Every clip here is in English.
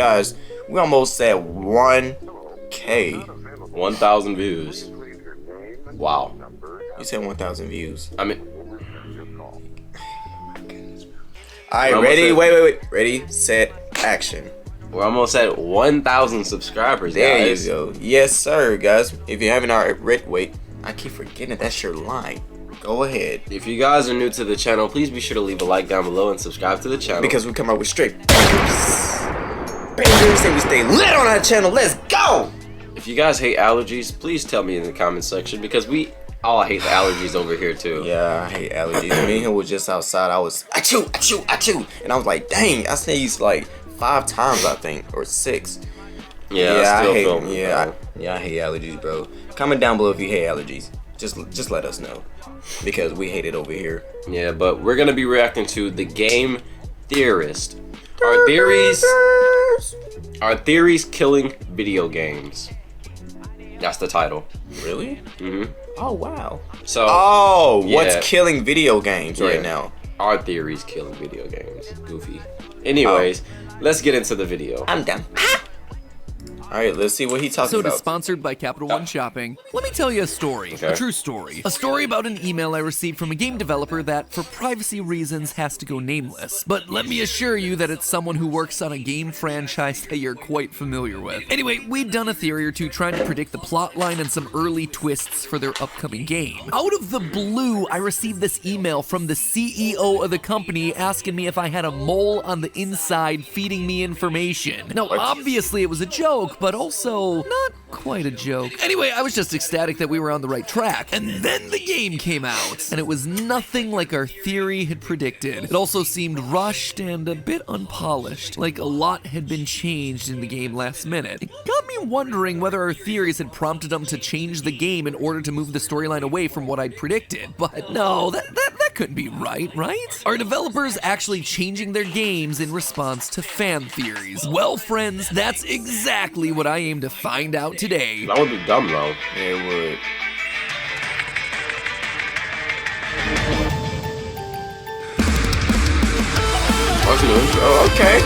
Guys, we almost at 1K. 1,000 views. Wow. You said 1,000 views. I mean, alright, ready? Wait. Ready, set, action. we're almost at 1,000 subscribers, There guys. you go. Yes, sir, guys. If you haven't already, wait. I keep forgetting that's your line. Go ahead. If you guys are new to the channel, please be sure to leave a like down below and subscribe to the channel. Because we come out with straight bangers. Bangers, and we stay lit on our channel. Let's go! If you guys hate allergies, please tell me in the comment section, because we all hate the allergies over here too. Yeah, I hate allergies. Me and him was just outside. I was achoo, achoo, achoo. And I was like, dang, I sneezed like 5 times, I think, or 6. Yeah, I hate them. I hate allergies, bro. Comment down below if you hate allergies. Just let us know, because we hate it over here. Yeah, but we're gonna be reacting to the Game Theorist. Our theories killing video games. That's the title. Really? Mm-hmm. Oh wow. So. What's killing video games right now? Our theories killing video games. Goofy. Anyways, let's get into the video. I'm done. Alright, let's see what he talking episode about. is sponsored by Capital One Shopping. Let me tell you a story, a true story. A story about an email I received from a game developer that, for privacy reasons, has to go nameless. But let me assure you that it's someone who works on a game franchise that you're quite familiar with. Anyway, we'd done a theory or two trying to predict the plot line and some early twists for their upcoming game. Out of the blue, I received this email from the CEO of the company asking me if I had a mole on the inside feeding me information. Now, obviously it was a joke, but also not quite a joke. Anyway, I was just ecstatic that we were on the right track. And then the game came out, and it was nothing like our theory had predicted. It also seemed rushed and a bit unpolished, like a lot had been changed in the game last minute. It got me wondering whether our theories had prompted them to change the game in order to move the storyline away from what I'd predicted. But no, that couldn't be right? Are developers actually changing their games in response to fan theories? Well, friends, that's exactly what I aim to find out today. That would be dumb though. Yeah, it would. Oh, okay.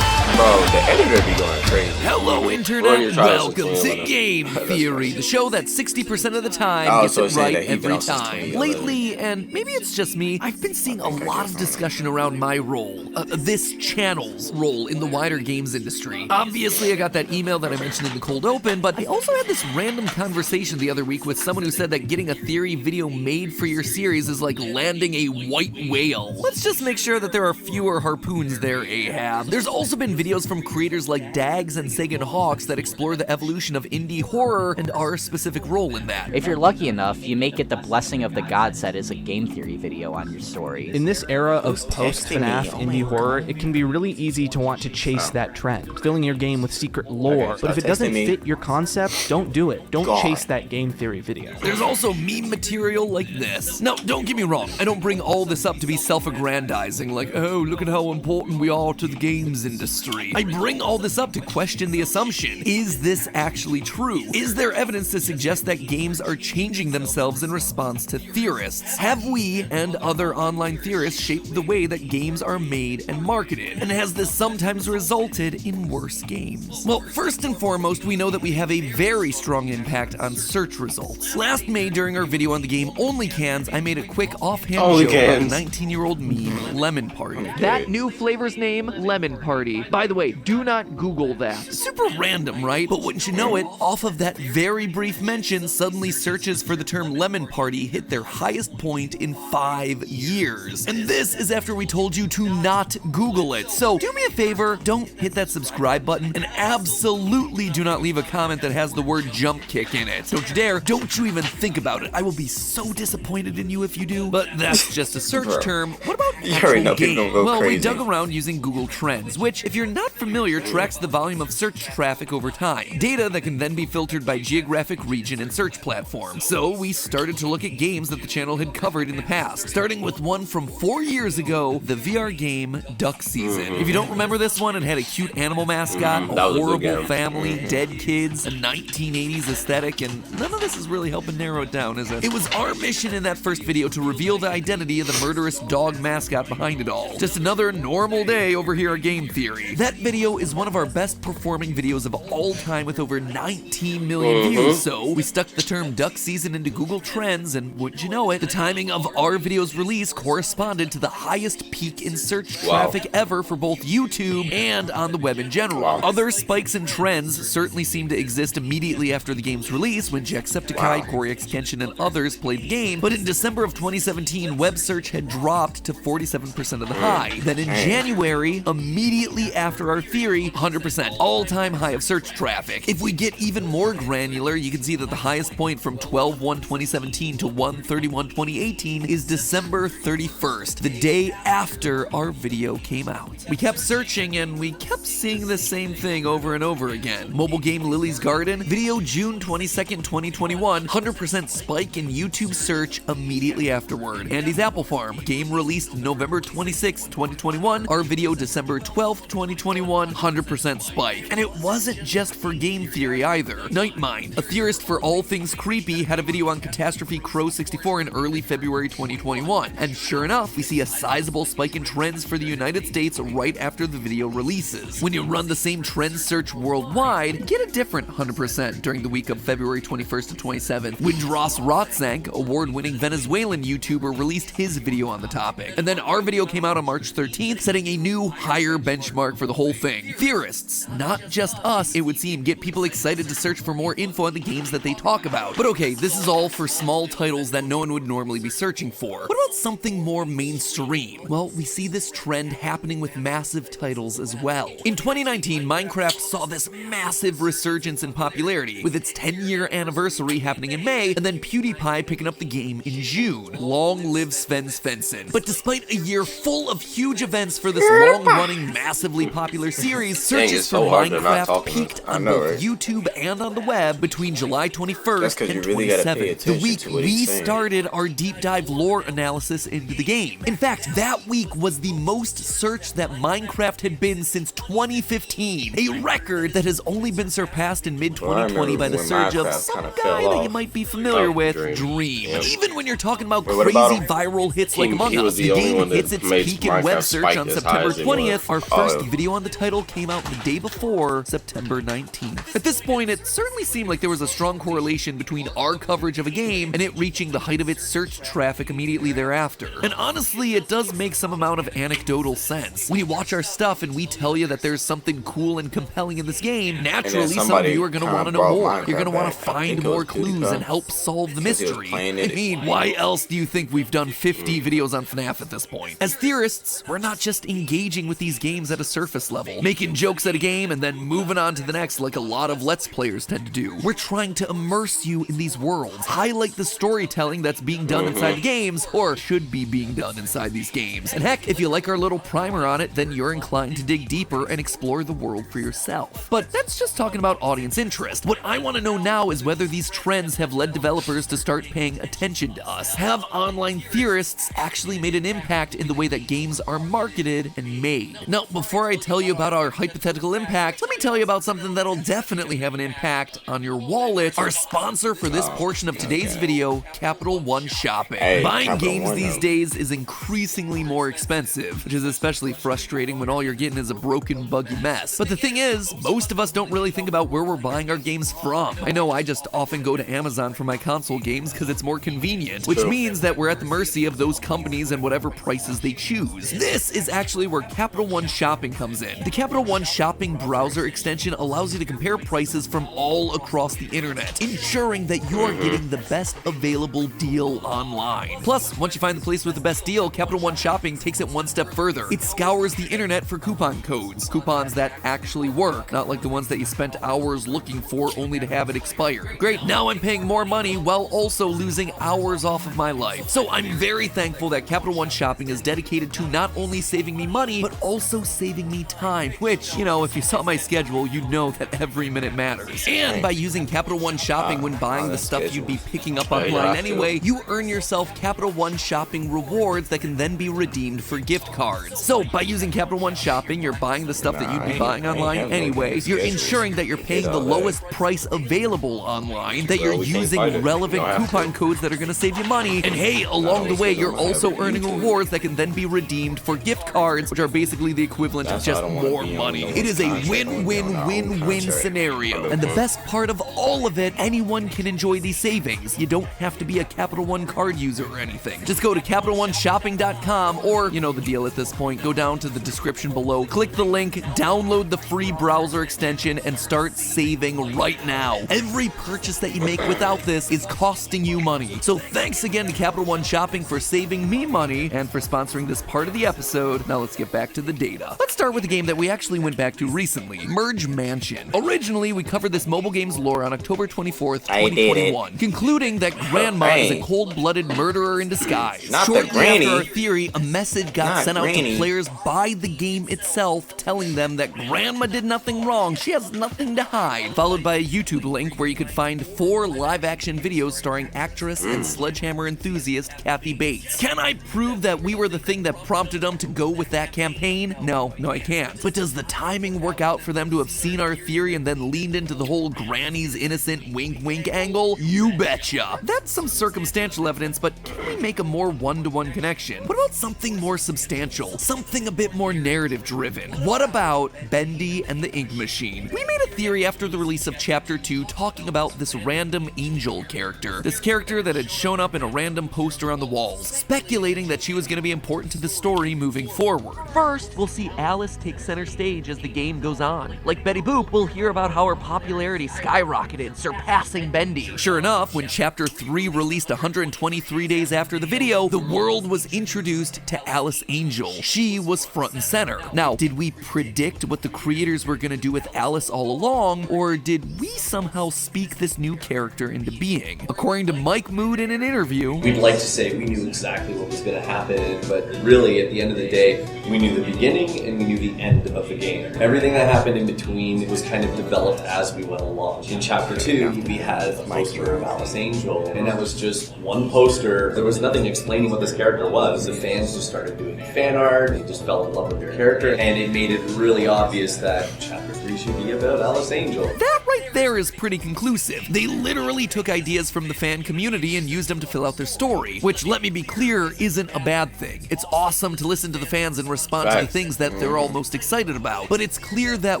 Bro, the editor be going crazy. Hello, Internet. Welcome to Game Theory, the show that 60% of the time gets it right every time. Lately, and maybe it's just me, I've been seeing a lot of discussion around my role, this channel's role in the wider games industry. Obviously, I got that email that I mentioned in the cold open, but I also had this random conversation the other week with someone who said that getting a theory video made for your series is like landing a white whale. Let's just make sure that there are fewer harpoons there, Ahab. There's also been videos from creators like Dags and Sagan Hawks that explore the evolution of indie horror and our specific role in that. If you're lucky enough, you may get the blessing of the gods that is a game theory video on your story. In this era of post-Fnaf indie horror, it can be really easy to want to chase that trend, filling your game with secret lore. But if it doesn't fit your concept, don't do it. Don't chase that game theory video. There's also meme material like this. Now, don't get me wrong, I don't bring all this up to be self-aggrandizing, like, oh, look at how important we are to the games industry. I bring all this up to question the assumption. Is this actually true? Is there evidence to suggest that games are changing themselves in response to theorists? Have we and other online theorists shaped the way that games are made and marketed? And has this sometimes resulted in worse games? Well, first and foremost, we know that we have a very strong impact on search results. Last May, during our video on the game Only Cans, I made a quick offhand joke about a 19-year-old meme, Lemon Party. That new flavor's name, Lemon Party. By the way, do not Google that. Super random, right? But wouldn't you know it, off of that very brief mention, suddenly searches for the term Lemon Party hit their highest point in 5 years. And this is after we told you to not Google it. So do me a favor, don't hit that subscribe button, and absolutely do not leave a comment that has the word jump kick in it. Don't you dare, don't you even think about it. I will be so disappointed in you if you do. But that's just a search term. What about actual game? Well, we dug around using Google Trends, which, if you're not familiar familiar, tracks the volume of search traffic over time, data that can then be filtered by geographic region and search platform. So we started to look at games that the channel had covered in the past, starting with one from 4 years ago, the VR game Duck Season. If you don't remember this one, it had a cute animal mascot, a horrible family, dead kids, a 1980s aesthetic, and none of this is really helping narrow it down, is it? It was our mission in that first video to reveal the identity of the murderous dog mascot behind it all. Just another normal day over here at Game Theory. That video is one of our best performing videos of all time with over 19 million views, so we stuck the term Duck Season into Google Trends, and wouldn't you know it, the timing of our video's release corresponded to the highest peak in search traffic ever for both YouTube and on the web in general. Other spikes in trends certainly seem to exist immediately after the game's release when Jacksepticeye, Corey X Kenshin, and others played the game, but in December of 2017, web search had dropped to 47% of the high. Then in January, immediately after our theory, 100%, all-time high of search traffic. If we get even more granular, you can see that the highest point from 12/1/2017 to 1/31/2018 is December 31st, the day after our video came out. We kept searching and we kept seeing the same thing over and over again. Mobile game Lily's Garden, video June 22nd, 2021, 100% spike in YouTube search immediately afterward. Andy's Apple Farm, game released November 26th, 2021, our video December 12th, 2021, 100% spike. And it wasn't just for Game Theory either. Nightmind, a theorist for all things creepy, had a video on Catastrophe Crow 64 in early February 2021. And sure enough, we see a sizable spike in trends for the United States right after the video releases. When you run the same trend search worldwide, you get a different 100% during the week of February 21st to 27th, when Dross Rotzank, award-winning Venezuelan YouTuber, released his video on the topic. And then our video came out on March 13th, setting a new, higher benchmark for the whole thing. Theorists, not just us, it would seem, get people excited to search for more info on the games that they talk about. But okay, this is all for small titles that no one would normally be searching for. What about something more mainstream? Well, we see this trend happening with massive titles as well. In 2019, Minecraft saw this massive resurgence in popularity, with its 10-year anniversary happening in May, and then PewDiePie picking up the game in June. Long live Sven Svensson. But despite a year full of huge events for this long-running, massively popular series, searches for Minecraft peaked on both YouTube and on the web between July 21st and 27th, the week we started our deep dive lore analysis into the game. In fact, that week was the most searched that Minecraft had been since 2015, a record that has only been surpassed in mid-2020 by the surge of some guy that you might be familiar with, Dream. Even when you're talking about crazy viral hits like Among Us, the game hits its peak in web search on September 20th. Our first video on the title came out the day before, September 19th. At this point, it certainly seemed like there was a strong correlation between our coverage of a game and it reaching the height of its search traffic immediately thereafter. And honestly, it does make some amount of anecdotal sense. When you watch our stuff and we tell you that there's something cool and compelling in this game, naturally some of you are going to want to know more. You're going to want to find more clues and help solve the mystery. I mean, why else do you think we've done 50 videos on Fnaf at this point? As theorists, we're not just engaging with these games at a surface level, making jokes at a game and then moving on to the next like a lot of Let's Players tend to do. We're trying to immerse you in these worlds, highlight the storytelling that's being done inside the games, or should be being done inside these games. And heck, if you like our little primer on it, then you're inclined to dig deeper and explore the world for yourself. But that's just talking about audience interest. What I want to know now is whether these trends have led developers to start paying attention to us. Have online theorists actually made an impact in the way that games are marketed and made? Now, before I tell you about our hypothetical impact, let me tell you about something that'll definitely have an impact on your wallet. Our sponsor for this portion of today's video, Capital One Shopping. Buying games these days is increasingly more expensive, which is especially frustrating when all you're getting is a broken, buggy mess. But the thing is, most of us don't really think about where we're buying our games from. I know I just often go to Amazon for my console games because it's more convenient, which means that we're at the mercy of those companies and whatever prices they choose. This is actually where Capital One Shopping comes in. The Capital One Shopping browser extension allows you to compare prices from all across the internet, ensuring that you're getting the best available deal online. Plus, once you find the place with the best deal, Capital One Shopping takes it one step further. It scours the internet for coupon codes, coupons that actually work, not like the ones that you spent hours looking for only to have it expire. Great, now I'm paying more money while also losing hours off of my life. So I'm very thankful that Capital One Shopping is dedicated to not only saving me money, but also saving me time. time, which, you know, if you saw my schedule, you'd know that every minute matters. And by using Capital One Shopping when buying the stuff you'd be picking up online anyway, you earn yourself Capital One Shopping rewards that can then be redeemed for gift cards. So by using Capital One Shopping, you're buying the stuff that you'd be buying online anyway, you're ensuring that you're paying the lowest price available online, that you're using relevant coupon codes that are going to save you money, and hey, along the way, you're also earning rewards that can then be redeemed for gift cards, which are basically the equivalent of just more money. It is a win-win-win-win scenario. And the best part of all of it, anyone can enjoy these savings. You don't have to be a Capital One card user or anything. Just go to CapitalOneShopping.com, or, you know the deal at this point, go down to the description below, click the link, download the free browser extension, and start saving right now. Every purchase that you make without this is costing you money. So thanks again to Capital One Shopping for saving me money and for sponsoring this part of the episode. Now let's get back to the data. Let's start with a game that we actually went back to recently, Merge Mansion. Originally, we covered this mobile game's lore on October 24th, 2021, concluding that Grandma is a cold-blooded murderer in disguise. Shortly after our theory, a message got sent out to players by the game itself, telling them that Grandma did nothing wrong, she has nothing to hide, followed by a YouTube link where you could find 4 live-action videos starring actress and sledgehammer enthusiast Kathy Bates. Can I prove that we were the thing that prompted them to go with that campaign? No, I can't. But does the timing work out for them to have seen our theory and then leaned into the whole Granny's innocent wink-wink angle? You betcha. That's some circumstantial evidence, but can we make a more one-to-one connection? What about something more substantial? Something a bit more narrative-driven? What about Bendy and the Ink Machine? We made a theory after the release of Chapter 2 talking about this random angel character. This character that had shown up in a random poster on the walls, speculating that she was going to be important to the story moving forward. First, we'll see Alice take center stage as the game goes on. Like Betty Boop, we'll hear about how her popularity skyrocketed, surpassing Bendy. Sure enough, when Chapter 3 released 123 days after the video, the world was introduced to Alice Angel. She was front and center. Now, did we predict what the creators were going to do with Alice all along, or did we somehow speak this new character into being? According to Mike Mood in an interview, we'd like to say we knew exactly what was going to happen, but really at the end of the day, we knew the beginning and we knew the end of the game. Everything that happened in between was kind of developed as we went along. In Chapter 2, we had a poster of Alice Angel, and that was just one poster. There was nothing explaining what this character was. The fans just started doing fan art, they just fell in love with their character, and it made it really obvious that Chapter 3 should be about Alice Angel. That right there is pretty conclusive. They literally took ideas from the fan community and used them to fill out their story, which, let me be clear, isn't a bad thing. It's awesome to listen to the fans and respond to the things that they're all most excited about, but it's clear that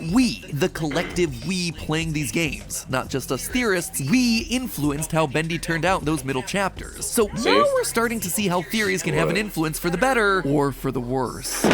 we, the collective we playing these games, not just us theorists, we influenced how Bendy turned out in those middle chapters. So now we're starting to see how theories can have an influence for the better or for the worse.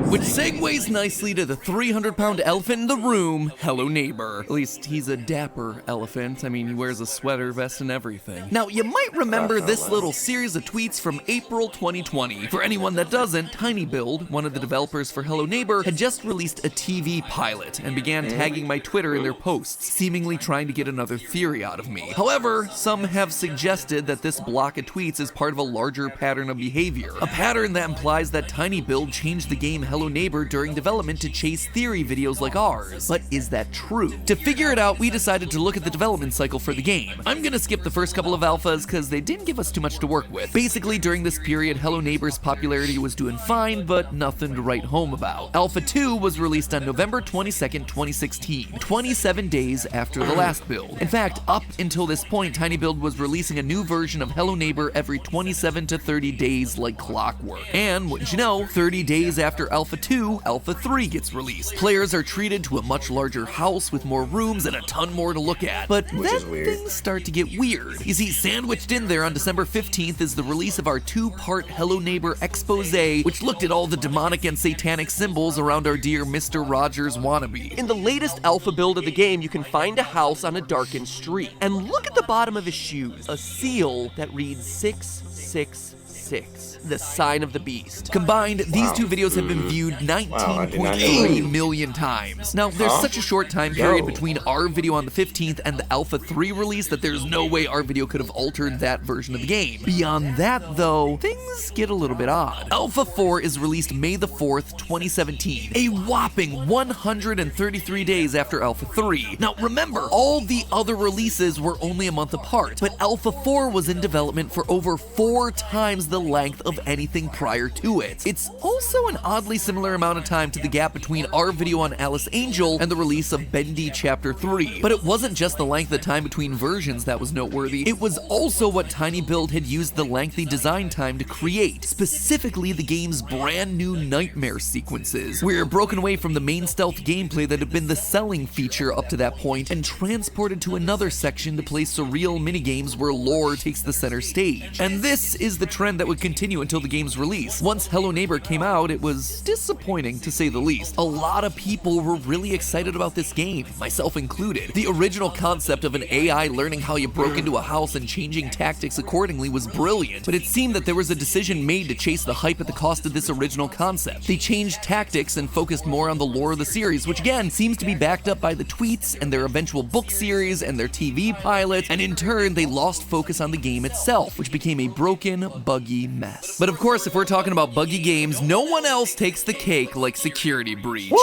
Which segues nicely to the 300-pound elephant in the room, Hello Neighbor. At least he's a dapper elephant. I mean, he wears a sweater, vest, and everything. Now, you might remember this little series of tweets from April 2020. For anyone that doesn't, TinyBuild, one of the developers for Hello Neighbor, had just released a TV pilot and began tagging my Twitter in their posts, seemingly trying to get another theory out of me. However, some have suggested that this block of tweets is part of a larger pattern of behavior. A pattern that implies that TinyBuild changed the game Hello Neighbor during development to chase theory videos like ours. But is that true? To figure it out, we decided to look at the development cycle for the game. I'm gonna skip the first couple of alphas because they didn't give us too much to work with. Basically, during this period, Hello Neighbor's popularity was doing fine, but nothing to write home about. Alpha 2 was released on November 22nd, 2016, 27 days after the last build. In fact, up until this point, TinyBuild was releasing a new version of Hello Neighbor every 27 to 30 days like clockwork. And wouldn't you know, 30 days after Alpha 2, Alpha 3 gets released. Players are treated to a much larger house with more rooms and a ton more to look at. But then things start to get weird. You see, sandwiched in there on December 15th is the release of our 2-part Hello Neighbor expose, which looked at all the demonic and satanic symbols around our dear Mr. Rogers wannabe. In the latest alpha build of the game, you can find a house on a darkened street. And look at the bottom of his shoes. A seal that reads 666. 6, The Sign of the Beast. Combined, these two videos have been viewed 19.8 million times. Now, there's such a short time period between our video on the 15th and the Alpha 3 release that there's no way our video could have altered that version of the game. Beyond that, though, things get a little bit odd. Alpha 4 is released May the 4th, 2017, a whopping 133 days after Alpha 3. Now, remember, all the other releases were only a month apart, but Alpha 4 was in development for over 4 times the length of anything prior to it. It's also an oddly similar amount of time to the gap between our video on Alice Angel and the release of Bendy Chapter 3. But it wasn't just the length of time between versions that was noteworthy, it was also what tinyBuild had used the lengthy design time to create, specifically the game's brand new nightmare sequences. We're broken away from the main stealth gameplay that had been the selling feature up to that point and transported to another section to play surreal minigames where lore takes the center stage. And this is the trend that would continue until the game's release. Once Hello Neighbor came out, it was disappointing to say the least. A lot of people were really excited about this game, myself included. The original concept of an AI learning how you broke into a house and changing tactics accordingly was brilliant, but it seemed that there was a decision made to chase the hype at the cost of this original concept. They changed tactics and focused more on the lore of the series, which again seems to be backed up by the tweets and their eventual book series and their TV pilot, and in turn they lost focus on the game itself, which became a broken, buggy mess. But of course, if we're talking about buggy games, no one else takes the cake like Security Breach.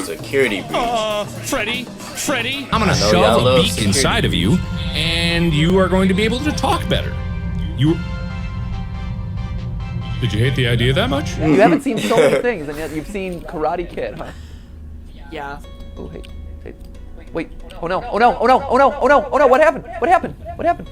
Security Breach. Freddy, I'm gonna shove a beak inside of you, and you are going to be able to talk better. Did you hate the idea that much? You haven't seen so many things, and yet you've seen Karate Kid, huh? Yeah. Oh, hey. Wait. Oh no, what happened?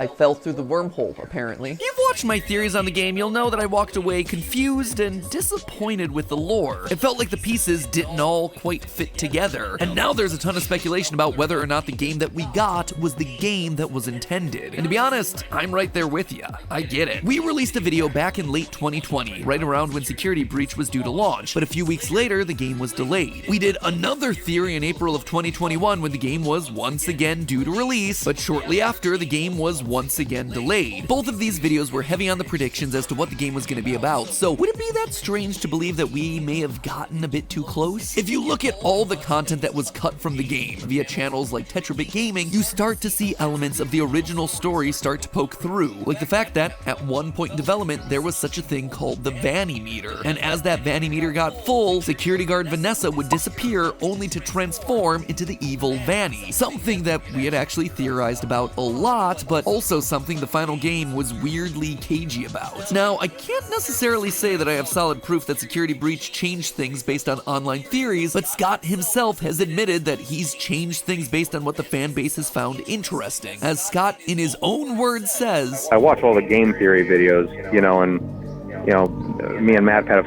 I fell through the wormhole, apparently. If you've watched my theories on the game, you'll know that I walked away confused and disappointed with the lore. It felt like the pieces didn't all quite fit together, and now there's a ton of speculation about whether or not the game that we got was the game that was intended. And to be honest, I'm right there with ya. I get it. We released a video back in late 2020, right around when Security Breach was due to launch, but a few weeks later, the game was delayed. We did another theory in April of 2021 when the game was once again due to release, but shortly after, the game was once again delayed. Both of these videos were heavy on the predictions as to what the game was going to be about, so would it be that strange to believe that we may have gotten a bit too close? If you look at all the content that was cut from the game via channels like Tetrabit Gaming, you start to see elements of the original story start to poke through, like the fact that at one point in development there was such a thing called the Vanny meter, and as that Vanny meter got full, security guard Vanessa would disappear only to transform into the evil Vanny, something that we had actually theorized about a lot, but also something the final game was weirdly cagey about. Now, I can't necessarily say that I have solid proof that Security Breach changed things based on online theories, but Scott himself has admitted that he's changed things based on what the fan base has found interesting. As Scott, in his own words, says, I watch all the game theory videos, and me and Matt have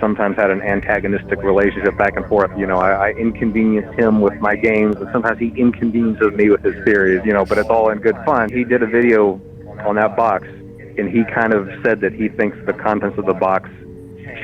sometimes had an antagonistic relationship back and forth. I inconvenience him with my games, and sometimes he inconveniences me with his theories, but it's all in good fun. He did a video on that box, and he kind of said that he thinks the contents of the box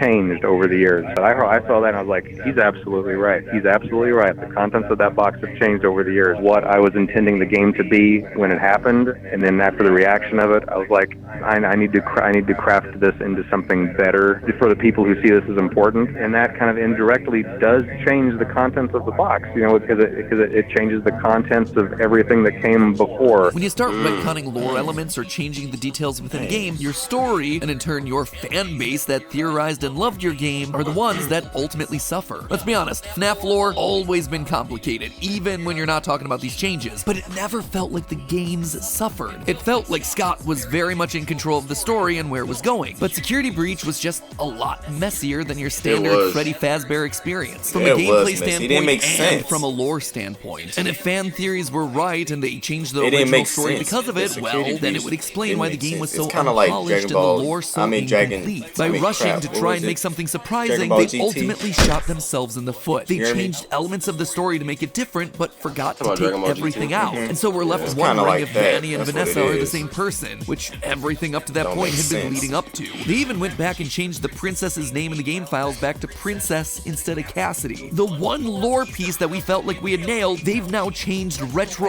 changed over the years. But I saw that and I was like, he's absolutely right. He's absolutely right. The contents of that box have changed over the years. What I was intending the game to be when it happened, and then after the reaction of it, I was like, I need to craft this into something better for the people who see this as important. And that kind of indirectly does change the contents of the box, because it changes the contents of everything that came before. When you start retconning lore elements or changing the details within a game, your story, and in turn your fan base that theorized and loved your game, are the ones that ultimately suffer. Let's be honest, Fnaf lore always been complicated, even when you're not talking about these changes, but it never felt like the games suffered. It felt like Scott was very much in control of the story and where it was going, but Security Breach was just a lot messier than your standard Freddy Fazbear experience, from a gameplay standpoint and from a lore standpoint. And if fan theories were right and they changed the original story because of it, well, then it would explain why the game was so unpolished and the lore so incomplete. By rushing to try was and it? make something Dragon surprising, Ball they GT? ultimately shot themselves in the foot. They You hear me? changed elements of the story to make it different, but forgot to about take Dragon Ball everything GT? out. And so we're left It's kinda wondering like if that. Vanny and That's what Vanessa it are the is. same person, which everything up to that Don't point make had been sense. leading up to. They even went back and changed the princess's name in the game files back to Princess instead of Cassidy. The one lore piece that we felt like we had nailed, they've now changed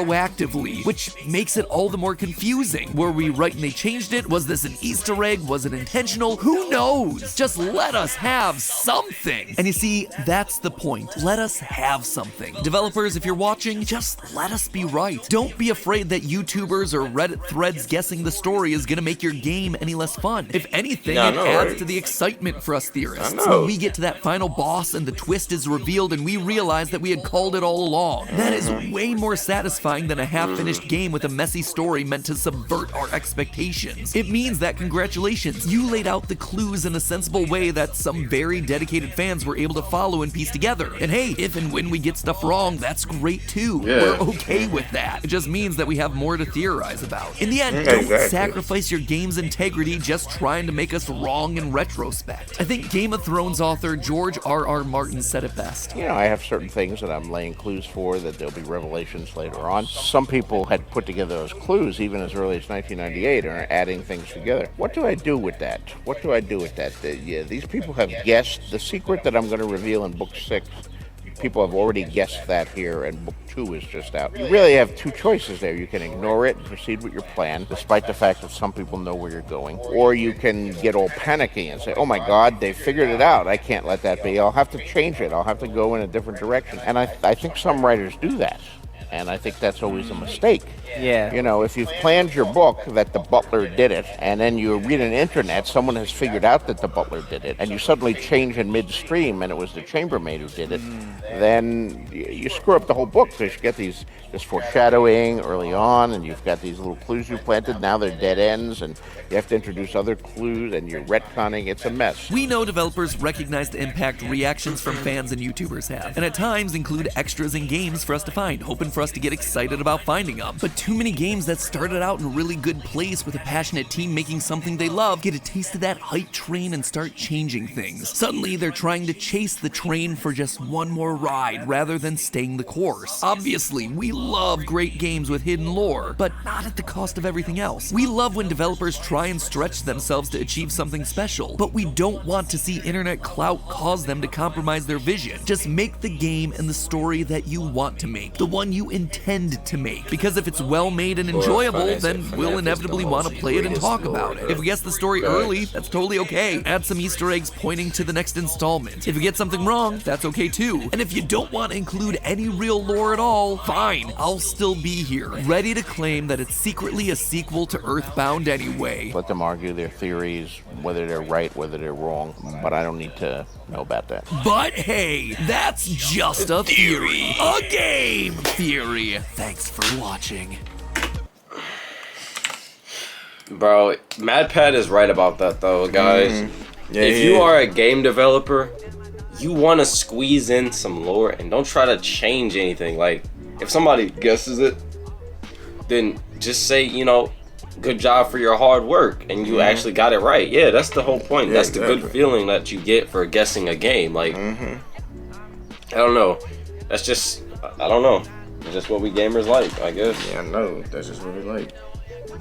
retroactively, which makes it all the more confusing. Were we right and they changed it? Was this an Easter egg? Was it intentional? Who knows? Just let us have something. And you see, that's the point. Let us have something. Developers, if you're watching, just let us be right. Don't be afraid that YouTubers or Reddit threads guessing the story is gonna make your game any less fun. If anything, Yeah, I it know, adds right? to the excitement for us theorists. I know. When we get to that final boss and the twist is revealed and we realize that we had called it all along. That is way more satisfying than a half-finished game with a messy story meant to subvert our expectations. It means that congratulations, you laid out the clues in a sensible way that some very dedicated fans were able to follow and piece together. And hey, if and when we get stuff wrong, that's great too. Yeah. We're okay with that. It just means that we have more to theorize about. In the end, Yeah, don't exactly. sacrifice your game's integrity just trying to make us wrong in retrospect. I think Game of Thrones author George R.R. Martin said it best. You know, I have certain things that I'm laying clues for that there'll be revelations later on. Some people had put together those clues even as early as 1998 and are adding things together. What do I do with that? What do I do with that? Yeah, these people have guessed the secret that I'm going to reveal in book 6. People have already guessed that here, and book 2 is just out. You really have two choices there. You can ignore it and proceed with your plan, despite the fact that some people know where you're going. Or you can get all panicky and say, oh my God, they figured it out. I can't let that be. I'll have to change it. I'll have to go in a different direction. And I think some writers do that. And I think that's always a mistake. Yeah. You know, if you've planned your book that the butler did it, and then you read on the internet, someone has figured out that the butler did it, and you suddenly change in midstream and it was the chambermaid who did it, then you screw up the whole book because you get this foreshadowing early on, and you've got these little clues you planted, now they're dead ends, and you have to introduce other clues, and you're retconning. It's a mess. We know developers recognize the impact reactions from fans and YouTubers have, and at times include extras in games for us to find, hoping for us to get excited about finding them. But too many games that started out in a really good place with a passionate team making something they love get a taste of that hype train and start changing things. Suddenly, they're trying to chase the train for just one more ride rather than staying the course. Obviously, we love great games with hidden lore, but not at the cost of everything else. We love when developers try and stretch themselves to achieve something special, but we don't want to see internet clout cause them to compromise their vision. Just make the game and the story that you want to make, the one you intend to make. Because if it's well made and enjoyable, then we'll inevitably want to play it and talk about it. If we guess the story early, that's totally okay. Add some Easter eggs pointing to the next installment. If you get something wrong, that's okay too. And if you don't want to include any real lore at all, fine, I'll still be here, ready to claim that it's secretly a sequel to Earthbound anyway. Let them argue their theories, whether they're right, whether they're wrong, but I don't need to know about that. But hey, that's just a theory. A game theory. Thanks for watching. Bro, MadPat is right about that though, guys. Yeah, if you are a game developer, you want to squeeze in some lore and don't try to change anything. Like, if somebody guesses it, then just say, you know, good job for your hard work and you actually got it right. Yeah, that's the whole point. Yeah, that's the exactly. good feeling that you get for guessing a game. Like, I don't know. That's just, I don't know. It's just what we gamers like, I guess. Yeah, I know. That's just what we like.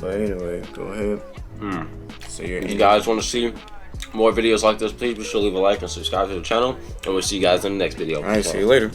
But anyway, go ahead. So If you guys want to see more videos like this, please be sure to leave a like and subscribe to the channel. And we'll see you guys in the next video. Alright, see you later.